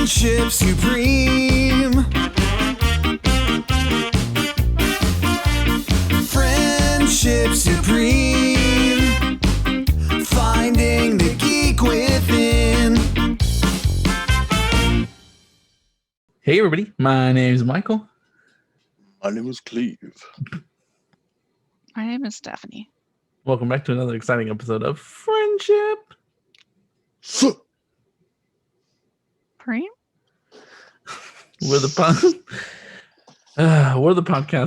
Friendship supreme. Friendship supreme. Finding the geek within. Hey everybody, my name is Michael. My name is Cleve. My name is Stephanie. Welcome back to another exciting episode of Friendship. Preem? We're the podcast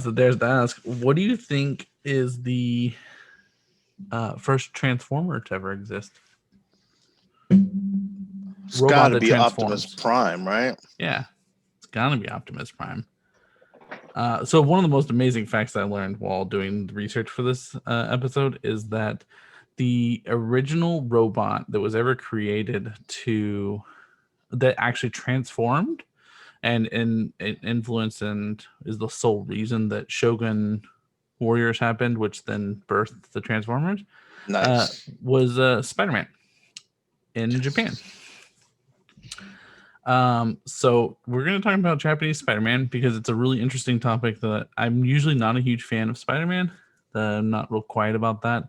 that dares to ask, what do you think is the first Transformer to ever exist? It's got to be Optimus Prime, right? Yeah, it's gotta be Optimus Prime. So one of the most amazing facts I learned while doing the research for this episode is that the original robot that was ever created that actually transformed and influenced and is the sole reason that Shogun Warriors happened, which then birthed the Transformers, was Spider-Man in Japan. So we're going to talk about Japanese Spider-Man because it's a really interesting topic that I'm usually not a huge fan of Spider-Man. I'm not real quiet about that.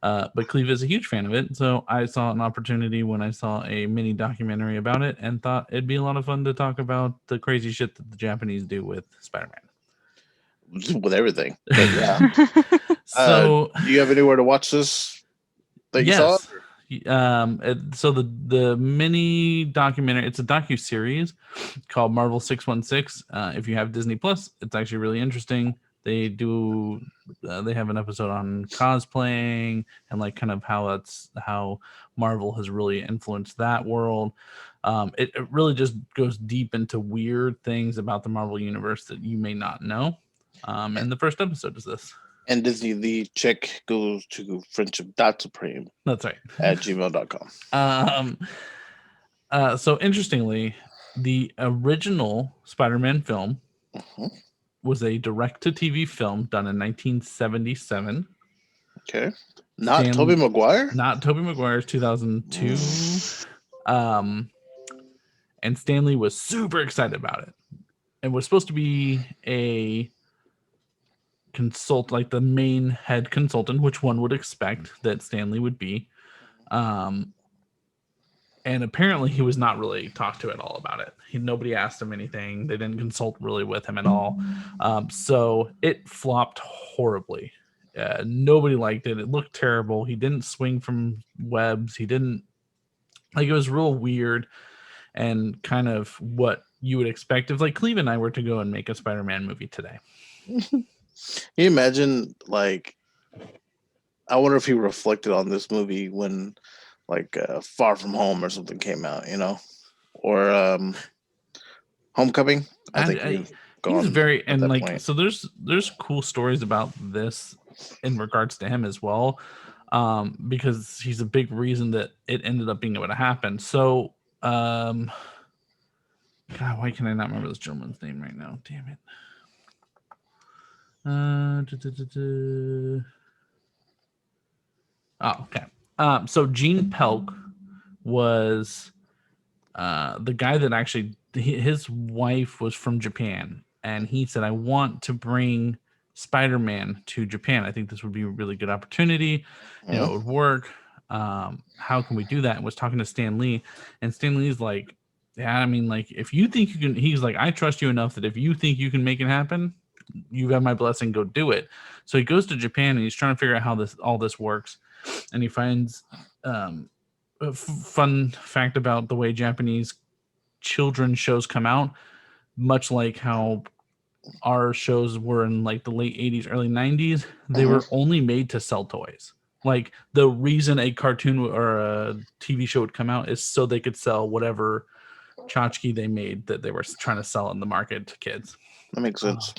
But Cleve is a huge fan of it. So I saw an opportunity when I saw a mini documentary about it and thought it'd be a lot of fun to talk about the crazy shit that the Japanese do with Spider-Man. With everything. But yeah. So do you have anywhere to watch this that you saw? So the mini documentary, it's a docu-series called Marvel 616. If you have Disney Plus, it's actually really interesting. They have an episode on cosplaying and like kind of how Marvel has really influenced that world. It really just goes deep into weird things about the Marvel universe that you may not know. And the first episode is this. And Disney, the check goes to friendship.supreme. That's right. At gmail.com. So interestingly, the original Spider-Man film was a direct-to-TV film done in 1977. Okay. Not Tobey Maguire? Not Tobey Maguire's 2002. And Stan Lee was super excited about it. It was supposed to be a like the main head consultant, which one would expect that Stan Lee would be. And apparently he was not really talked to at all about it. Nobody asked him anything. They didn't consult really with him at all. So it flopped horribly. Nobody liked it. It looked terrible. He didn't swing from webs. He didn't it was real weird and kind of what you would expect if like Cleve and I were to go and make a Spider-Man movie today. Can you imagine, like, I wonder if he reflected on this movie when, like, Far From Home or something came out, or Homecoming. I think he's very, and like, point. so there's cool stories about this in regards to him as well, because he's a big reason that it ended up being able to happen. So, God, why can I not remember this gentleman's name right now? Damn it. Oh, okay. So Gene Pelk was the guy that actually his wife was from Japan, and he said, "I want to bring Spider-Man to Japan. I think this would be a really good opportunity. It would work. How can we do that?" And was talking to Stan Lee, and Stan Lee's like, "Yeah, I mean, like if you think you can," he's like, "I trust you enough that if you think you can make it happen, you have my blessing, go do it." So he goes to Japan and he's trying to figure out how all this works. And he finds a fun fact about the way Japanese children's shows come out, much like how our shows were in like the late 80s, early 90s. They were only made to sell toys. Like the reason a cartoon or a TV show would come out is so they could sell whatever tchotchke they made that they were trying to sell in the market to kids. That makes sense.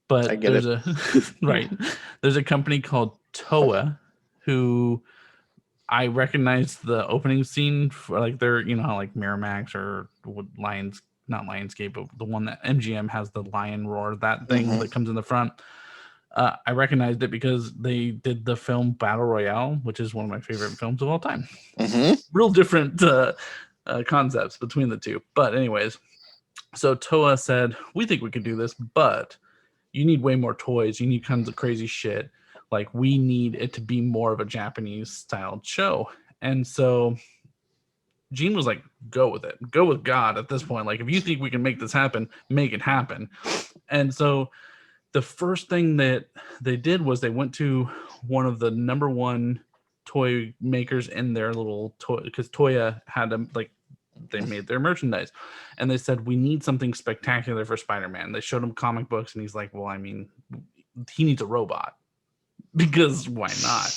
But there's there's a company called Toa who I recognize the opening scene for, like they're how like Miramax or not Lionsgate, but the one that MGM has the lion roar, that thing that comes in the front. I recognized it because they did the film Battle Royale, which is one of my favorite films of all time. Real different concepts between the two. But anyways, so Toa said, we think we could do this, but you need way more toys. You need kinds of crazy shit. Like, we need it to be more of a Japanese styled show. And so Gene was like, go with it. Go with God at this point. Like, if you think we can make this happen, make it happen. And so the first thing that they did was they went to one of the number one toy makers in their little toy, because Toya had them, like, they made their merchandise, and they said, we need something spectacular for Spider-Man. They showed him comic books, and he's like, well, I mean, he needs a robot, because why not?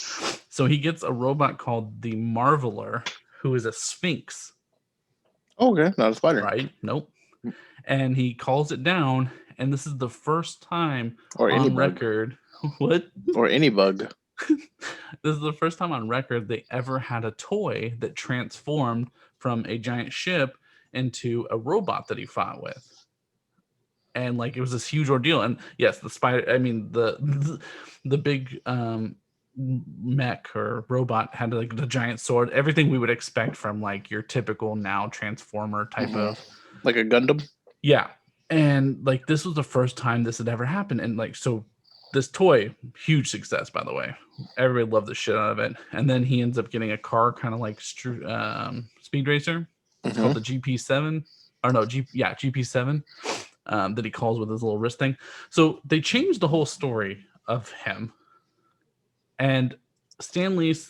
So he gets a robot called the Marveler, who is a Sphinx. Okay, not a spider. Right? Nope. And he calls it down, and this is the first time Or any on bug. record. What? Or any bug. This is the first time on record they ever had a toy that transformed from a giant ship into a robot that he fought with. And like, it was this huge ordeal. And yes, the spider, I mean, the big mech or robot had like the giant sword, everything we would expect from like your typical now Transformer type of, Like a Gundam. yeah. And like, this was the first time this had ever happened. And like, so this toy, huge success, by the way. Everybody loved the shit out of it. And then he ends up getting a car, kind of like Speed Racer. It's called the GP7. Or no, GP7. That he calls with his little wrist thing. So they changed the whole story of him. And Stanley's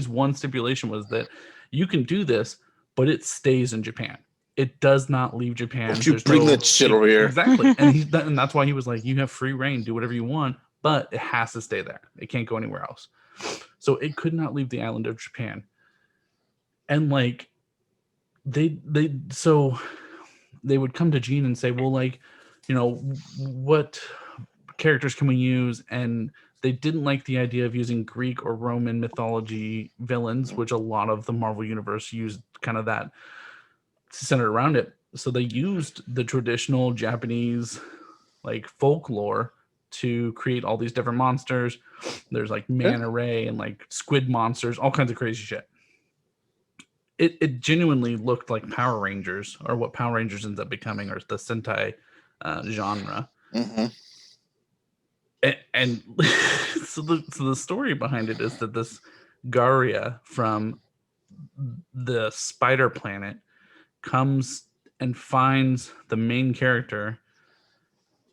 one stipulation was that you can do this, but it stays in Japan. It does not leave Japan. You bring that shit over here. Exactly. And that's why he was like, you have free reign, do whatever you want, but it has to stay there. It can't go anywhere else. So it could not leave the island of Japan. And like, they would come to Gene and say, well, like, you know, what characters can we use? And they didn't like the idea of using Greek or Roman mythology villains, which a lot of the Marvel universe used kind of that centered around it. So they used the traditional Japanese like folklore to create all these different monsters. There's like manta ray and like squid monsters, all kinds of crazy shit. It genuinely looked like Power Rangers, or what Power Rangers ends up becoming, or the Sentai genre. And so the story behind it is that this Garia from the spider planet comes and finds the main character,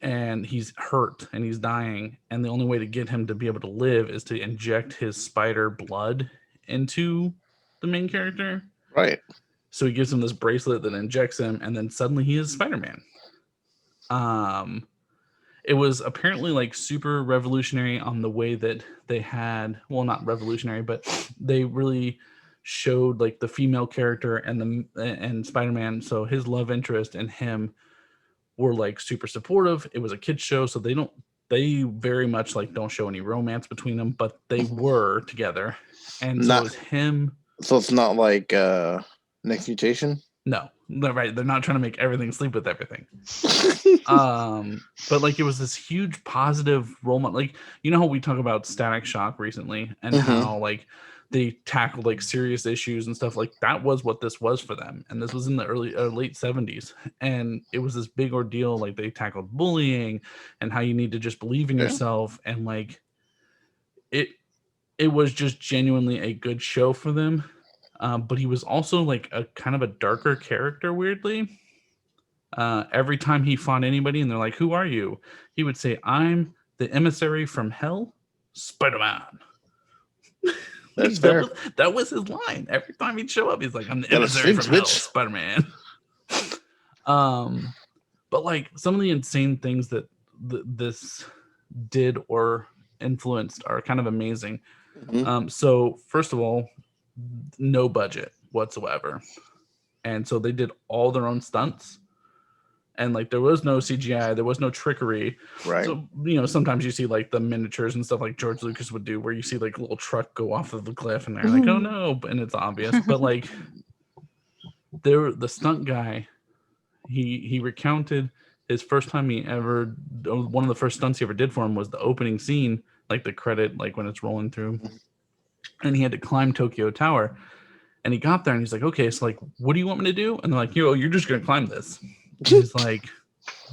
and he's hurt and he's dying, and the only way to get him to be able to live is to inject his spider blood into the main character. Right. So he gives him this bracelet that injects him, and then suddenly he is Spider-Man. It was apparently like super revolutionary on the way that they had, well, not revolutionary, but they really showed like the female character and Spider-Man. So his love interest and him were like super supportive. It was a kid's show, so they very much like don't show any romance between them, but they were together. And so it was him. So it's not like Next Mutation? No, they're right. They're not trying to make everything sleep with everything. But like, it was this huge positive role model. Like, you know how we talk about Static Shock recently, and how like they tackled like serious issues and stuff. Like, that was what this was for them. And this was in the late 70s. And it was this big ordeal. Like, they tackled bullying and how you need to just believe in yourself. And like, it was just genuinely a good show for them. But he was also like a kind of a darker character, weirdly. Every time he fought anybody and they're like, who are you? He would say, I'm the emissary from hell, Spider-Man. That's fair. That was his line. Every time he'd show up, he's like, I'm the emissary from hell, Spider-Man. But like, some of the insane things that this did or influenced are kind of amazing. So first of all, no budget whatsoever, and so they did all their own stunts, and like, there was no CGI, there was no trickery. Right. So, you know, sometimes you see like the miniatures and stuff like George Lucas would do, where you see like a little truck go off of the cliff and they're like, oh no, and it's obvious. But like, the stunt guy, he recounted his first time one of the first stunts he ever did for him was the opening scene, like the credit, like when it's rolling through, and he had to climb Tokyo Tower. And he got there and he's like, okay, so like, what do you want me to do? And they're like, you're just gonna climb this. And he's like,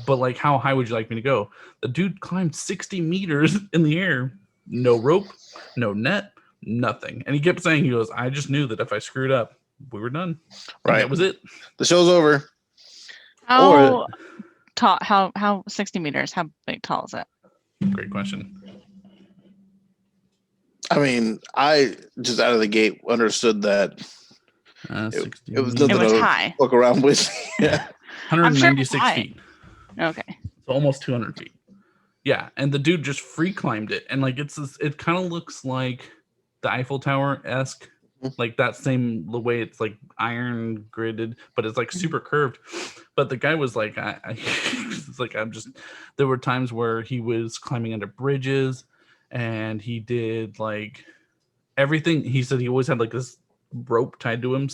but like, how high would you like me to go? The dude climbed 60 meters in the air, no rope, no net, nothing. And he kept saying, he goes, I just knew that if I screwed up, we were done. And Right. that was it. The show's over. How tall? How 60 meters? How big tall is it? Great question. I mean, I just out of the gate understood that 60 it was meters. nothing It was to high. fuck around with. Yeah. 196 I'm sure feet. Okay. So almost 200 feet. Yeah, and the dude just free climbed it, and like it kind of looks like the Eiffel Tower esque, like that same the way it's like iron gridded, but it's like super curved. But the guy was like, it's like there were times where he was climbing under bridges, and he did like everything. He said he always had like this rope tied to him,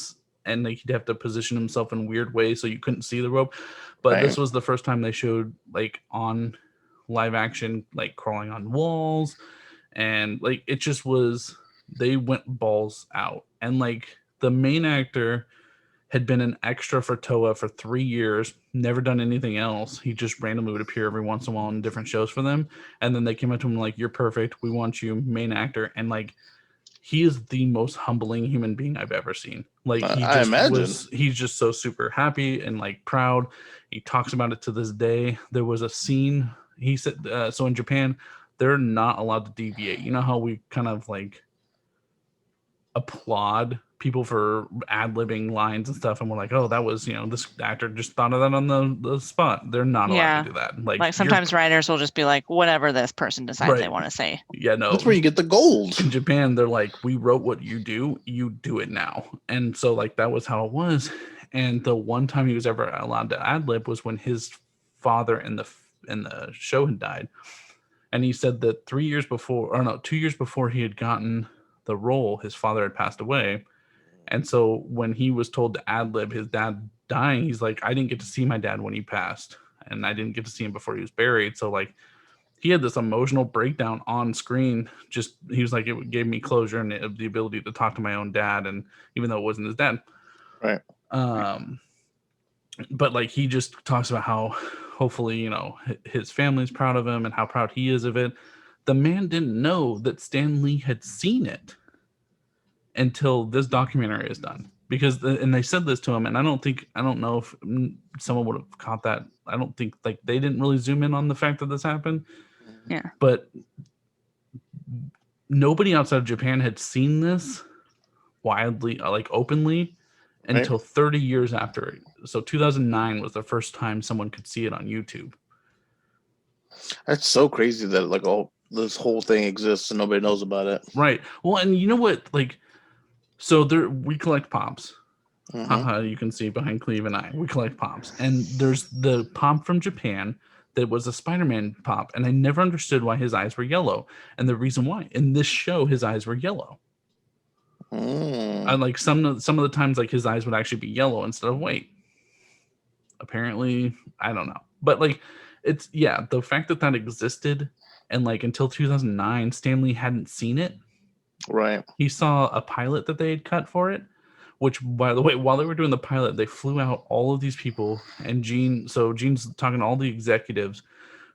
and like he'd have to position himself in weird ways so you couldn't see the rope. But Right. this was the first time they showed like on live action, like crawling on walls, and like it just was, they went balls out. And like the main actor had been an extra for Toa for 3 years, never done anything else. He just randomly would appear every once in a while in different shows for them. And then they came up to him like, you're perfect, we want you, main actor. And like he is the most humbling human being I've ever seen. Like I imagine. he's just so super happy and like proud. He talks about it to this day. There was a scene, he said, so in Japan, they're not allowed to deviate. You know how we kind of like applaud people for ad-libbing lines and stuff, and we're like, oh, that was, this actor just thought of that on the spot. They're not allowed Yeah. to do that. Like Like sometimes writers will just be like, whatever this person decides they Right. want to say. yeah, no, That's where you get the gold. in Japan, they're like, we wrote what you do it now. And so like that was how it was. And the one time he was ever allowed to ad-lib was when his father in the show had died. And he said that 2 years before he had gotten the role, his father had passed away. And so when he was told to ad-lib his dad dying, he's like, I didn't get to see my dad when he passed, and I didn't get to see him before he was buried. So like he had this emotional breakdown on screen. Just, he was like, it gave me closure and the ability to talk to my own dad, and even though it wasn't his dad. Right. But like he just talks about how hopefully, his family's proud of him and how proud he is of it. The man didn't know that Stan Lee had seen it until this documentary is done, because and they said this to him, and I don't know if someone would have caught that. I don't think, like, they didn't really zoom in on the fact that this happened. Yeah. But nobody outside of Japan had seen this widely, like openly, until 30 years after it. So 2009 was the first time someone could see it on YouTube. That's so crazy that like this whole thing exists and nobody knows about it. Right. Well, and you know what? Like, so we collect pops. Mhm. You can see behind Cleve and I, we collect pops. And there's the pop from Japan that was a Spider-Man pop. And I never understood why his eyes were yellow. And the reason why, in this show, his eyes were yellow. And like some of the times, like his eyes would actually be yellow instead of white. Apparently, I don't know. But like, it's, yeah, the fact that existed, and like until 2009, Stan Lee hadn't seen it. Right. He saw a pilot that they had cut for it, which, by the way, while they were doing the pilot, they flew out all of these people, and Gene's talking to all the executives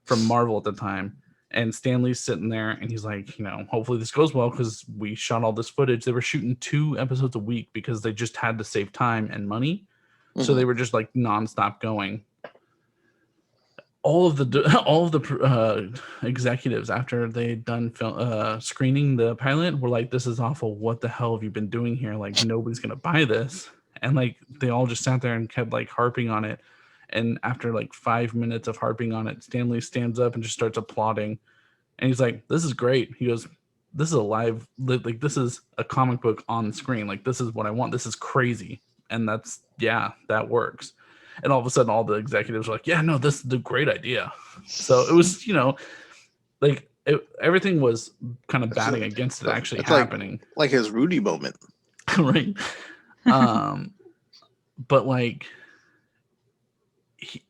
from Marvel at the time, and Stan Lee's sitting there, and he's like, hopefully this goes well, because we shot all this footage. They were shooting 2 episodes a week because they just had to save time and money. So they were just like nonstop going. All of the executives, after they'd done screening the pilot, were like, this is awful. What the hell have you been doing here? Like, nobody's going to buy this. And like, they all just sat there and kept like harping on it. And after like 5 minutes of harping on it, Stan Lee stands up and just starts applauding. And he's like, this is great. He goes, this is like, this is a comic book on screen. Like, this is what I want. This is crazy. And that works. And all of a sudden, all the executives were like, yeah, no, this is a great idea. So it was, like everything was kind of batting against it actually happening. Like his Rudy moment. Right. But like,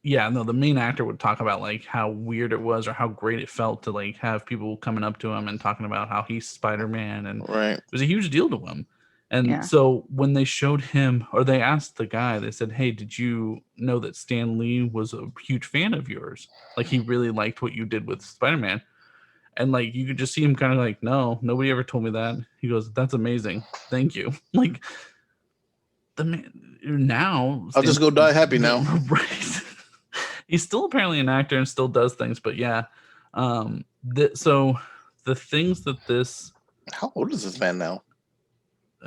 the main actor would talk about like how weird it was or how great it felt to like have people coming up to him and talking about how he's Spider-Man. And right. it was a huge deal to him. And Yeah. so when they showed him, or they asked the guy, they said, "Hey, did you know that Stan Lee was a huge fan of yours? Like he really liked what you did with Spider-Man." And like you could just see him kind of like, "No, nobody ever told me that." He goes, "That's amazing. Thank you." Like the man now I'll just go die happy now. Right. He's still apparently an actor and still does things, but yeah. So the things that this How old is this man now?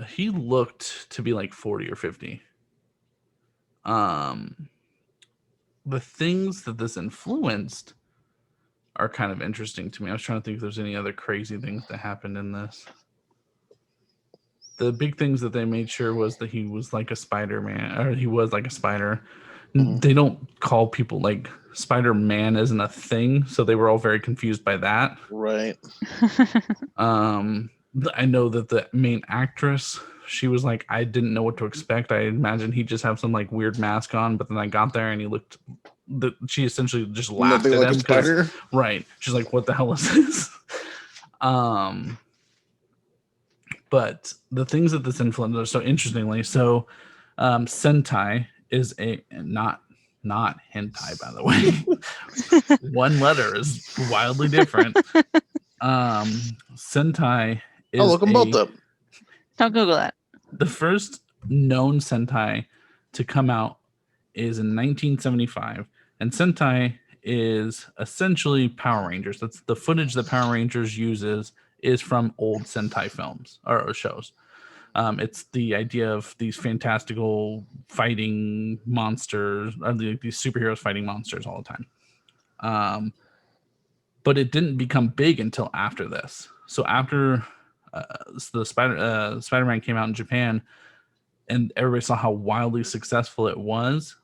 he looked to be like 40 or 50. The things that this influenced are kind of interesting to me. I was trying to think if there's any other crazy things that happened in this. The big things that they made sure was that he was like a Spider-Man, or he was like a spider. Mhm. They don't call people like Spider-Man isn't a thing, so they were all very confused by that. Right. I know that the main actress, she was like, I didn't know what to expect. I imagined he'd just have some like weird mask on, but then I got there and he looked. She essentially just laughed Nothing at like him a spider. right. She's like, "What the hell is this?" But the things that this influenced are so interestingly. So, Sentai is a not hentai, by the way. One letter is wildly different. Sentai is Oh, look them both up. Don't Google that. the first known Sentai to come out is in 1975, and Sentai is essentially Power Rangers. That's the footage that Power Rangers uses is from old Sentai films or shows. It's the idea of these fantastical fighting monsters, or these superheroes fighting monsters all the time. But it didn't become big until after this. So after the Spider-Man came out in Japan, and everybody saw how wildly successful it was,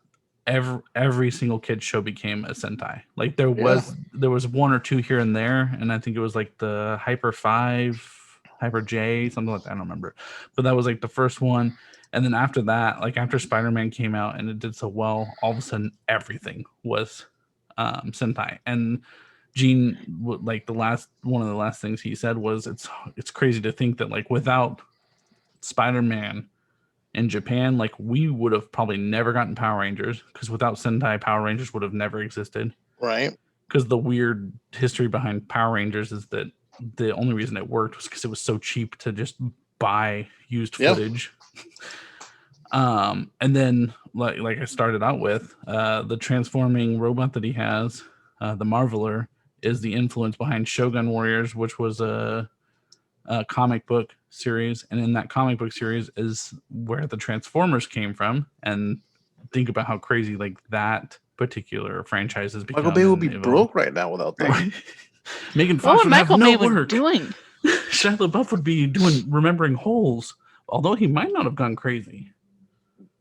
every single kid show became a Sentai. Like there was one or two here and there, and I think it was like the Hyper 5, Hyper J, something like that. I don't remember, but that was like the first one. And then after that, like after Spider-Man came out and it did so well, all of a sudden everything was Sentai. And Gene, like one of the last things he said was, it's crazy to think that like without Spider-Man in Japan, like we would have probably never gotten Power Rangers, because without Sentai, Power Rangers would have never existed. Right. Because the weird history behind Power Rangers is that the only reason it worked was because it was so cheap to just buy used footage. And then like I started out with, the transforming robot that he has, the Marveler, is the influence behind Shogun Warriors, which was a comic book series, and in that comic book series is where the Transformers came from. And think about how crazy like that particular franchise has become. Michael Bay would be broke right now without that. Megan What Fox would would have Michael no Bay work. doing? Shia LaBeouf would be doing remembering holes, although he might not have gone crazy.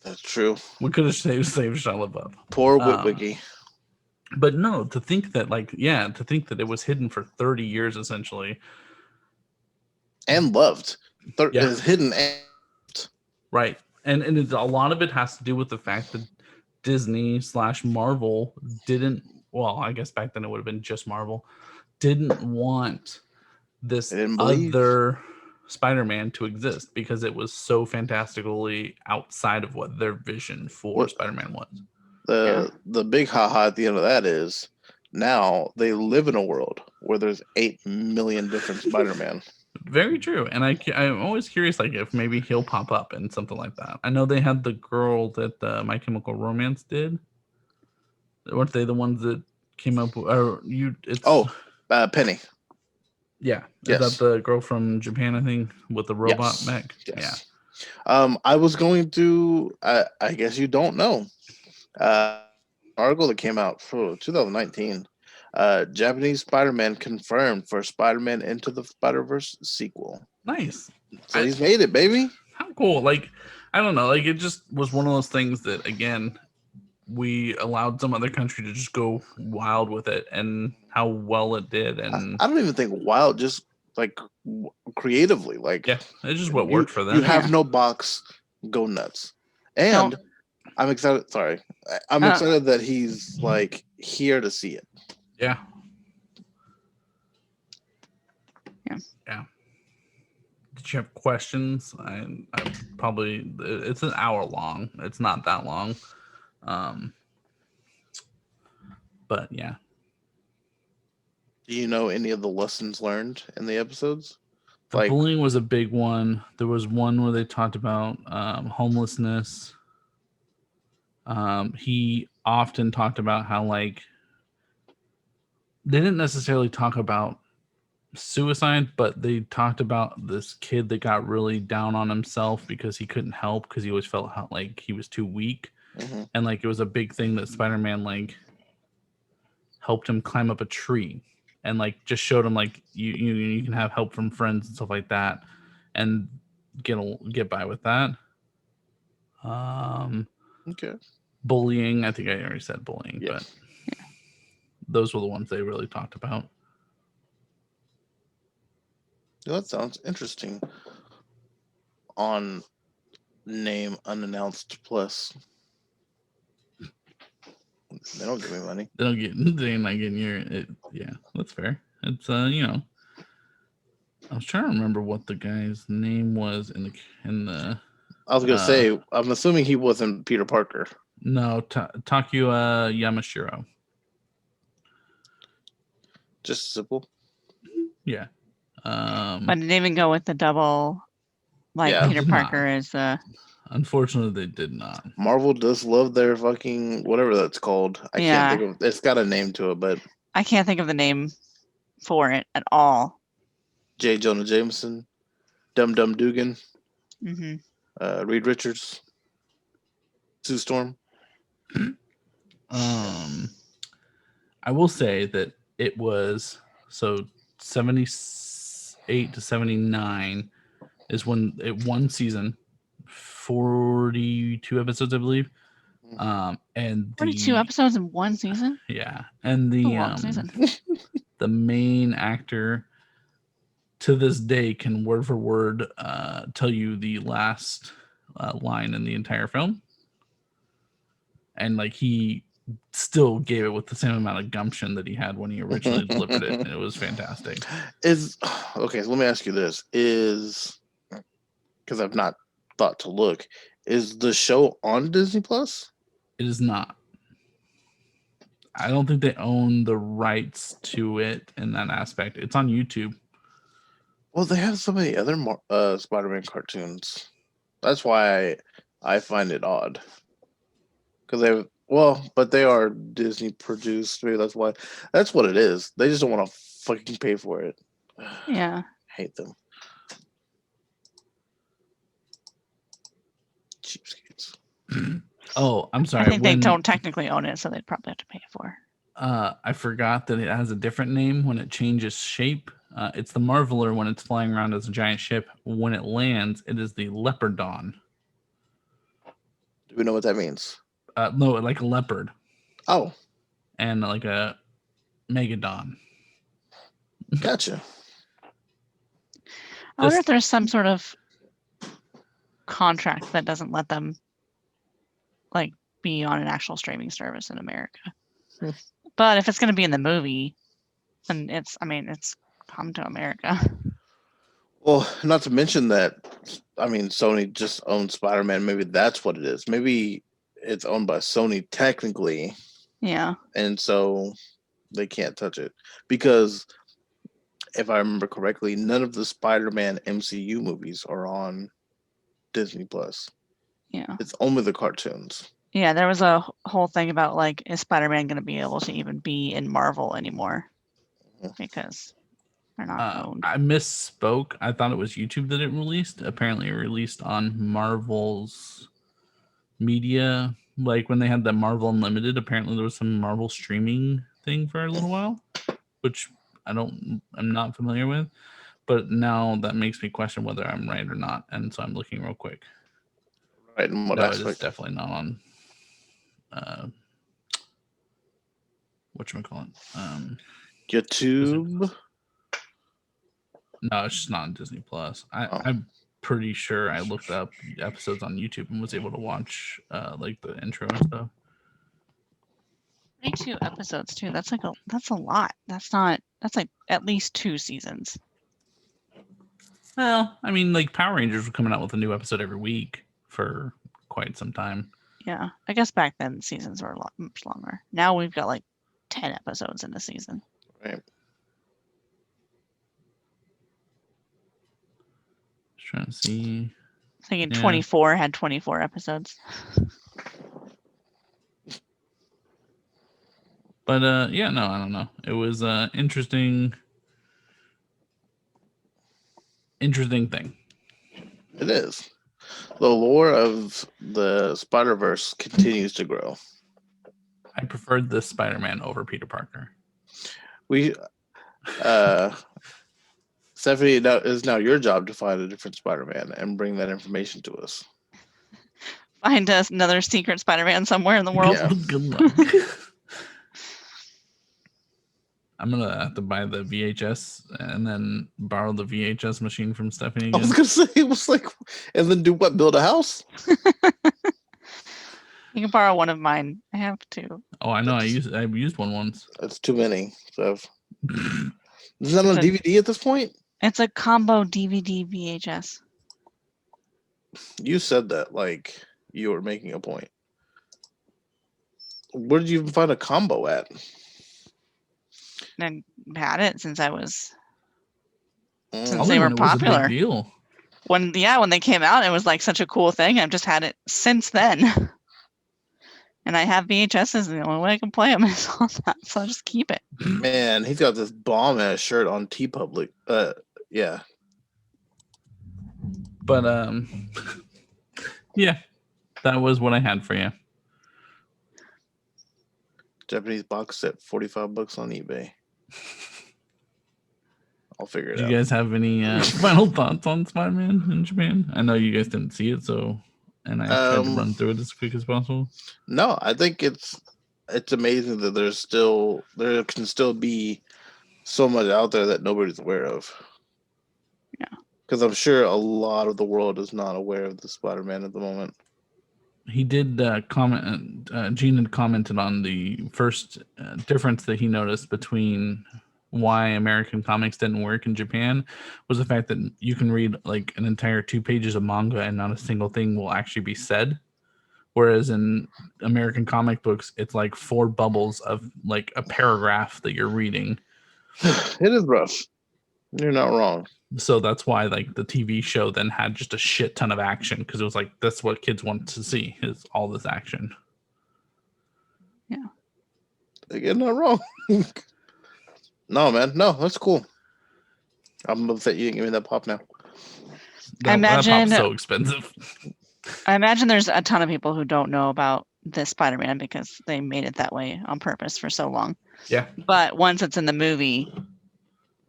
That's true. We could have saved Shia LaBeouf. Poor Witwicky. But no, to think that it was hidden for 30 years essentially. And loved. Is hidden and right. And a lot of it has to do with the fact that Disney / Marvel didn't, well, I guess back then it would have been just Marvel, didn't want this other Spider-Man to exist because it was so fantastically outside of what their vision for Spider-Man was. The big haha at the end of that is now they live in a world where there's 8 million different Spider-Man. Very true. And I'm always curious, like, if maybe he'll pop up in something like that. I know they had the girl that My Chemical Romance did. Weren't they the ones that came up with, Penny. Yeah. Yes. Is that the girl from Japan, I think, with the robot mech? Yes. Yeah. I was going to, I guess you don't know. Article that came out for 2019. Japanese Spider-Man confirmed for Spider-Man Into the Spider-Verse sequel. Nice. So he's made it, baby. How cool. Like, I don't know. Like, it just was one of those things that, again, we allowed some other country to just go wild with it, and how well it did. And I don't even think wild, just like creatively. Like, yeah, it's just what worked for them. You have no box, go nuts. And I'm excited. Sorry. I'm excited that he's like here to see it. Yeah. Yeah. Yeah. that you have questions, I probably it's an hour long. It's not that long, but yeah. Do you know any of the lessons learned in the episodes? The Like, bullying was a big one. There was one where they talked about homelessness. He often talked about how like they didn't necessarily talk about suicide, but they talked about this kid that got really down on himself because he couldn't help because he always felt like he was too weak, mhm. and like it was a big thing that Spider-Man like helped him climb up a tree and like just showed him like you can have help from friends and stuff like that and get by with that. Okay. Bullying, I think I already said bullying, Yeah. but those were the ones they really talked about. That sounds interesting. On name unannounced plus. They don't give me money. They're not getting yeah, that's fair. It's I was trying to remember what the guy's name was in the I was gonna say, I'm assuming he wasn't Peter Parker. no, Takua Yamashiro. Just simple. Yeah. I didn't even go with the double, like Yeah. Peter Did not. Parker is the. Unfortunately, they did not. Marvel does love their fucking whatever that's called. I Yeah. can't think of. It's got a name to it, but I can't think of the name for it at all. J. Jonah Jameson, Dum Dum Dugan, Hmm. Reed Richards, Sue Storm. I will say that it was so 78 to 79 is when it one season, 42 episodes, I believe. And 42 episodes in one season? Yeah, and That's a long season. the main actor to this day can word for word tell you the last line in the entire film, and like he still gave it with the same amount of gumption that he had when he originally delivered it. And it was fantastic. Is okay. So let me ask you this: is because I've not thought to look. Is the show on Disney Plus? It is not. I don't think they own the rights to it in that aspect. It's on YouTube. Well, they have so many other Spider-Man cartoons. That's why I find it odd. Because but they are Disney produced. Maybe that's why. That's what it is. They just don't want to fucking pay for it. Yeah. Hate them. Cheapskates. Oh, I'm sorry. I think they don't technically own it, so they'd probably have to pay for it. I forgot that it has a different name when it changes shape. It's the Marveler when it's flying around as a giant ship. When it lands, it is the Leopardon. Do we know what that means? No, like a leopard. Oh. And like a Megadon. Gotcha. I wonder if there's some sort of contract that doesn't let them like be on an actual streaming service in America. But if it's going to be in the movie, then it's come to America. Well, not to mention that, Sony just owns Spider-Man. Maybe that's what it is. Maybe it's owned by Sony technically. Yeah. And so they can't touch it. Because if I remember correctly, none of the Spider-Man MCU movies are on Disney Plus. Yeah. It's only the cartoons. Yeah, there was a whole thing about like, is Spider-Man going to be able to even be in Marvel anymore? Because they're not owned. I misspoke. I thought it was YouTube that it released. Apparently, it released on Marvel's media. Like when they had the Marvel Unlimited, apparently there was some Marvel streaming thing for a little while, which I'm not familiar with. But now that makes me question whether I'm right or not, and so I'm looking real quick. Right, in what no, aspect? It is definitely not on. Whatchamacallit? YouTube? No, it's just not on Disney Plus. I'm pretty sure I looked up episodes on YouTube and was able to watch like the intro and stuff. 22 episodes too. That's a lot. That's like at least 2 seasons. Well, I mean, like Power Rangers were coming out with a new episode every week for quite some time. Yeah, I guess back then seasons were a lot much longer. Now we've got like 10 episodes in a season. Right. Just trying to see. Thinking Yeah. 24 had 24 episodes. But yeah, no, I don't know. It was interesting thing. It is. The lore of the Spider-Verse continues to grow. I preferred this Spider-Man over Peter Parker. We, Stephanie, it is now your job to find a different Spider-Man and bring that information to us. Find us another secret Spider-Man somewhere in the world. Yeah. Good luck. I'm gonna have to buy the VHS and then borrow the VHS machine from Stephanie I again. was gonna say it was like, and then do what? Build a house? You can borrow one of mine. I have two. Oh, I know. I used one once. That's too many. So, is that on It's a- DVD at this point? It's a combo DVD VHS. You said that like you were making a point. Where did you even find a combo at? And I've had it since I was Mm. Since Only they were when it was a big popular. deal. when they came out. It was like such a cool thing. I've just had it since then. And I have VHSs, and the only way I can play them is on that, so I just keep it. Man, he's got this bomb ass shirt on TeePublic. Yeah. But yeah, that was what I had for you. Japanese box set, $45 on eBay. I'll figure it Do out. you guys have any final thoughts on Spider-Man in Japan? I know you guys didn't see it, and I tried to run through it as quick as possible. No, I think it's amazing that there can still be so much out there that nobody's aware of. Yeah. Because I'm sure a lot of the world is not aware of the Spider-Man at the moment. He did comment. Gene had commented on the first difference that he noticed between why American comics didn't work in Japan was the fact that you can read like an entire 2 pages of manga and not a single thing will actually be said. Whereas in American comic books, it's like 4 bubbles of like a paragraph that you're reading. It is rough. You're not wrong. So that's why like the TV show then had just a shit ton of action, because it was like that's what kids want to see, is all this action. Again, not wrong. No, man. No, that's cool. I'm upset you didn't give me that pop now. That imagine- pop's so expensive. I imagine there's a ton of people who don't know about this Spider-Man because they made it that way on purpose for so long. Yeah. But once it's in the movie,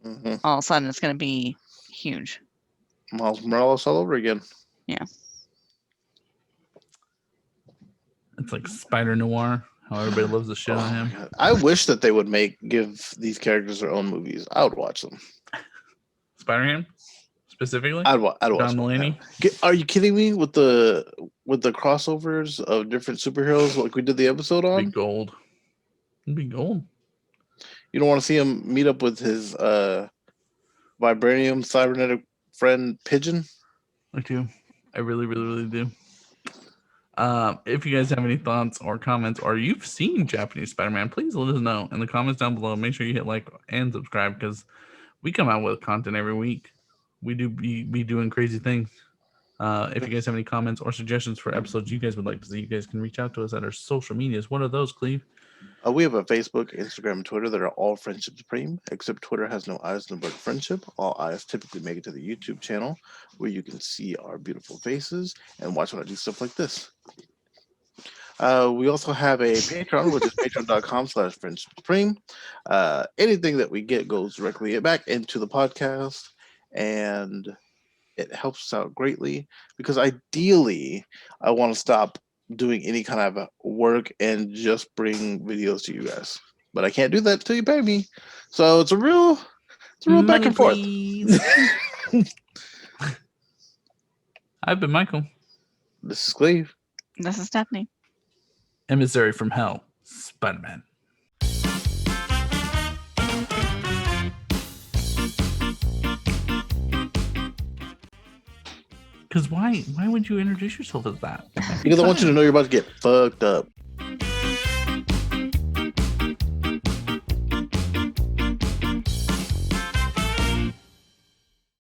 Mm-hmm. all of a sudden it's going to be huge. Miles Morales all over again. It's like Spider Noir, how everybody loves the shit on Oh my him. God. I wish that they would give these characters their own movies. I would watch them. Spider-Man, specifically? I'd watch John them. Mulaney? Are you kidding me with the crossovers of different superheroes like we did the episode It'd on? be gold. It'd be gold. You don't want to see him meet up with his vibranium cybernetic friend Pigeon? I do. I really, really, really do. If you guys have any thoughts or comments, or you've seen Japanese Spider-Man, please let us know in the comments down below. Make sure you hit like and subscribe, because we come out with content every week. We do be doing crazy things. If you guys have any comments or suggestions for episodes you guys would like to see, you guys can reach out to us at our social medias. What are those, Cleve? We have a Facebook, Instagram, and Twitter that are all Friendship Supreme, except Twitter has no eyes in the word friendship. All eyes typically make it to the YouTube channel, where you can see our beautiful faces and watch when I do stuff like this. We also have a Patreon, which is patreon.com/Friendship Supreme. Anything that we get goes directly back into the podcast, and it helps us out greatly, because ideally I want to stop doing any kind of work and just bring videos to you guys, but I can't do that until you pay me. So it's a real back Money, and forth. please. I've been Michael, This is Cleve. This is Stephanie. emissary from hell, Spider-Man. Because why would you introduce yourself as that? Because I want you to know you're about to get fucked up.